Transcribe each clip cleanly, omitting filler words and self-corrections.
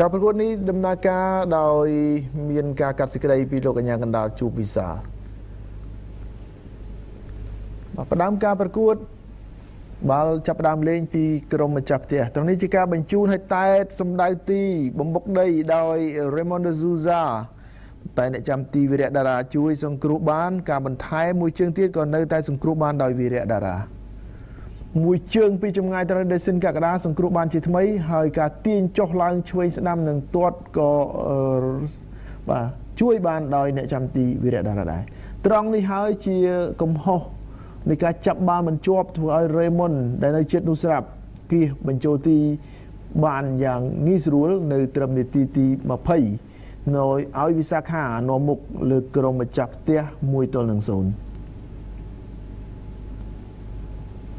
ការប្រកួតនេះដំណើរការដោយមានការកាត់សេចក្តីពីលោកកញ្ញាកណ្ដាលជួបវិសាលផ្ដើមការប្រកួតបាល់ចាប់ផ្ដើមលេងពីក្រុមម្ចាស់ផ្ទះត្រង់នេះជាការបញ្ជូនឲ្យតែសម្ដៅទីបំបុកដីដោយ Raymond de Souza តែអ្នកចាំទីវីរៈតារាជួយសង្គ្រោះបានការបន្ថែមមួយជើងទៀតក៏នៅតែសង្គ្រោះបានដោយវីរៈតារាមួយជើងពីចម្ងាយត្រូវដោយសិនកក្កដាសង្គ្រោះបានជាថ្មីហើយការទាញចុះឡើងឆ្វេងស្ដាំនឹងទាត់ក៏បាទជួយបានដោយអ្នកចាំទីវីរៈតារាដែរត្រង់នេះហើយជាកំហុសនៃការចាប់បាល់មិនជាប់ធ្វើឲ្យ Raymond ដែលនៅជិតនោះស្រាប់គៀសបញ្ចូលទីបានយ៉ាងងាយស្រួលនៅត្រឹមនាទីទី20នៅឲ្យវិសាខានាំមុខលើក្រុមម្ចាស់ផ្ទះ1-0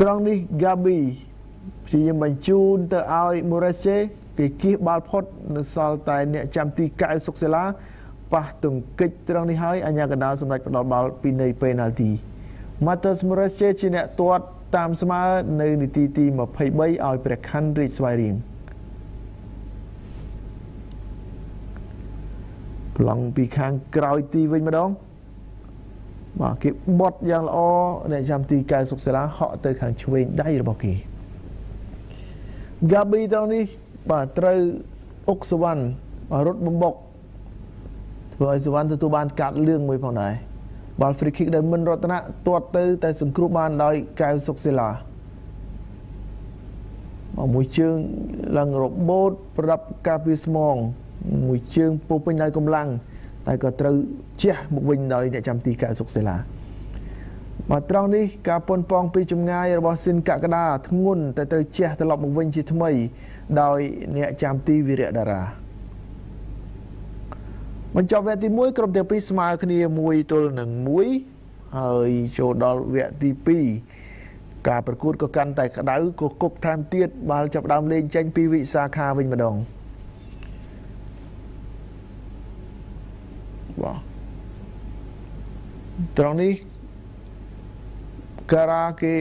ត្រង់នេះ Gabi ព្យាយាមបញ្ជូនទៅឲ្យ Moreche គេគៀសបាល់ផុតនៅសល់តែអ្នកចាំទីកៅសុកសេឡាប៉ះទង្គិចត្រង់នេះហើយអាញាកណ្ដាលសម្រាប់ផ្ដល់បាល់ពីនៃ penalty Matheus Moreche ជាអ្នកទាត់តាមស្មើនៅនាទីទី23ឲ្យព្រះខ័នរាជស្វាយរៀងប្លង់ពីខាងក្រោយទីវិញម្ដងបាទគេបត់យ៉ាងល្អអ្នកចាំទីកែសុកសាឡាហក់ទៅខាងឆ្វេងដៃរបស់គេ Gabi ត្រង់នេះបាទត្រូវអុកសវណ្ណរត់បំបុកធ្វើឲ្យសវណ្ណទទួលបានកាត់លឿងមួយផងដែរបាល់ free kick ដែលមិនរតនៈទាត់ទៅតែសង្គ្រោះបានដោយកែវសុកសេឡាមួយជើងឡើងរបូតប្រដាប់ការពារស្មងមួយជើងពោពេញដោយកម្លាំងតែក៏ត្រូវជះមកវិញដោយអ្នកចាំទីកែវសុកសេឡាមកត្រង់នេះការប៉ុនប៉ងពីចម្ងាយរបស់ស៊ីនកក្កដាធ្ងន់តែត្រូវជះត្រឡប់មកវិញជាថ្មីដោយអ្នកចាំទីវីរៈតារាបញ្ចប់វគ្គទី1ក្រុមទាំងពីរស្មើគ្នា1-1ហើយចូលដល់វគ្គទី2ការប្រកួតក៏កាន់តែក្តៅក៏គប់ថែមទៀតបាល់ចាប់ដើមលេងចេញពីវិសាខាវិញម្ដងបាទត្រង់នេះការ៉ាគេ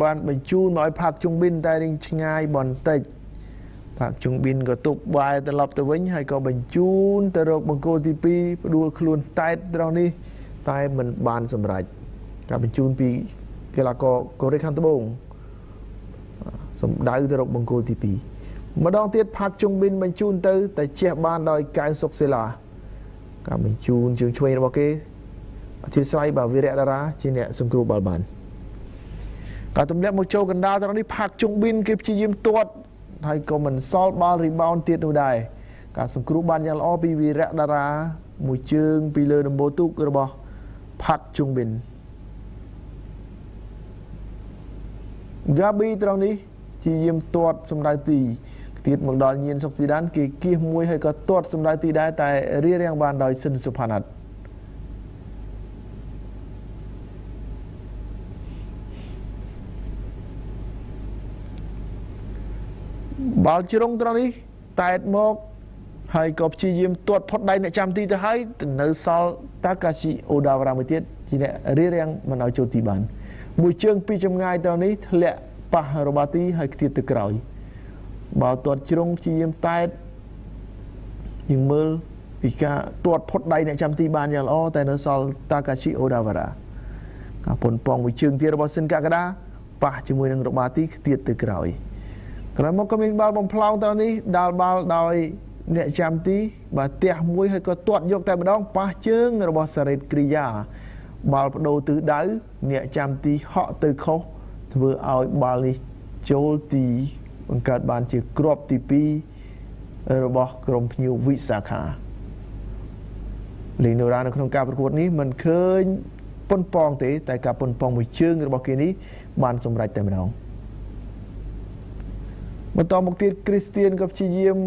បានបញ្ជូនមកឲ្យផាកជុងប៊ិនតែរៀងឆ្ងាយបន្តិចផាកជុងប៊ិនក៏ទប់បែរត្រឡប់ទៅវិញហើយក៏បញ្ជូនទៅរកបង្គោលទី2ផ្ដួលខ្លួនតែតត្រង់នេះតែមិនបានសម្រេចការបញ្ជូនពីកីឡាករកូរ៉េខាងត្បូងសម្ដៅទៅរកបង្គោលទី2ម្ដងទៀតផាកជុងប៊ិនបញ្ជូនទៅតែជះបានដោយកៅសុកសេឡាការបញ្ជូនជើងឆ្វេងរបស់គេអធិស្ឋានបាទវីរៈតារាជាអ្នកសង្គ្រោះបាល់បានការទម្លាក់មកចូលកណ្ដាលត្រង់នេះផាកជុងប៊ិនគេព្យាយាមទាត់ហើយក៏មិនសល់បាល់ rebound ទៀតនោះដែរការសង្គ្រោះបានយ៉ាងល្អពីវីរៈតារាមួយជើងពីលើដំបូលទូករបស់ផាកជុងប៊ិន Gabi ត្រង់នេះព្យាយាមទាត់សម្ដៅទីទៀតមកដល់ញៀនសុកស៊ីដានគេគៀសមួយហើយក៏ទាត់សម្ដៅទីដែរតែរៀបរៀងបានដោយសិនសុផាណាត់បាល់ជ្រុងត្រង់នេះតែតមកហើយក៏ព្យាយាមទាត់ផុតដៃអ្នកចាំទីទៅហើយនៅសល់តាកាស៊ីអូដាវរ៉ាមួយទៀតជាអ្នករៀបរៀងមិនឲ្យចូលទីបានមួយជើងពីចម្ងាយត្រង់នេះធ្លាក់ប៉ះរបាទីហើយខ្ទាតទៅក្រោយបាល់ទាត់ជ្រុងព្យាយាមតែតយើងមើលពីការទាត់ផុតដៃអ្នកចាំទីបានយ៉ាងល្អតែនៅសល់តាកាស៊ីអូដាវរ៉ាការប៉ុនប៉ងមួយជើងទៀតរបស់ស៊ីនកក្កដាប៉ះជាមួយនឹងរបាទីខ្ទាតទៅក្រោយក្រោយមកក៏មានបាល់បំផ្លោងត្រង់នេះដាល់បាល់ដោយអ្នកចាំទីបាទទះមួយហើយក៏ទាត់យកតែម្ដងប៉ះជើងរបស់សារ៉េតគ្រីយ៉ាបាល់បដូរទិសដៅអ្នកចាំទីហក់ទៅខុសធ្វើឲ្យបាល់នេះចូលទីបង្កើតបានជាគ្រាប់ទី2របស់ក្រុមភ្ញៀវវិសាខាលេងនៅនៅក្នុងការប្រកួតនេះមិនឃើញប៉ុនប៉ងទេតែការប៉ុនប៉ងមួយជើងរបស់គេនេះបានសម្រេចតែម្ដងបន្តមកទៀតគ្រីស្ទៀនក៏ព្យាយាម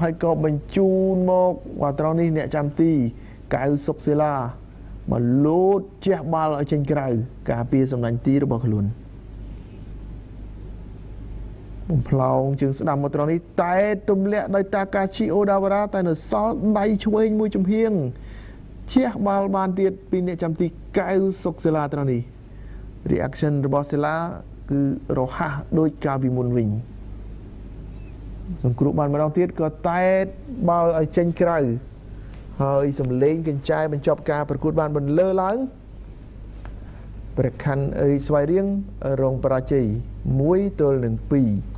ហើយក៏បញ្ជូនមកបាទត្រង់នេះអ្នកចាំទីកៅសុកសេឡាមកលោតជះបាល់ឲ្យចេញក្រៅការពារសំណាញ់ទីរបស់ខ្លួនបំផ្លោងជើងស្ដាំមកត្រង់នេះតែទម្លាក់ដោយតាកាឈីអូដាវរ៉ាតែនៅសល់ដៃឆ្វេងមួយចំហៀងជះបាល់បានទៀតពីអ្នកចាំទីកៅសុកសេឡាត្រង់នេះ reaction របស់សេឡាគឺរហ័សដូចកាលពីមុនវិញ សង្គ្រោះបានម្ដងទៀតក៏តែតបោលឲ្យចេញក្រៅហើយសំលេងកញ្ចាយបញ្ចប់ការប្រកួតបានបន្លឺឡើងព្រះខ័នរីកស្វាយរៀងរងបរាជ័យ1-2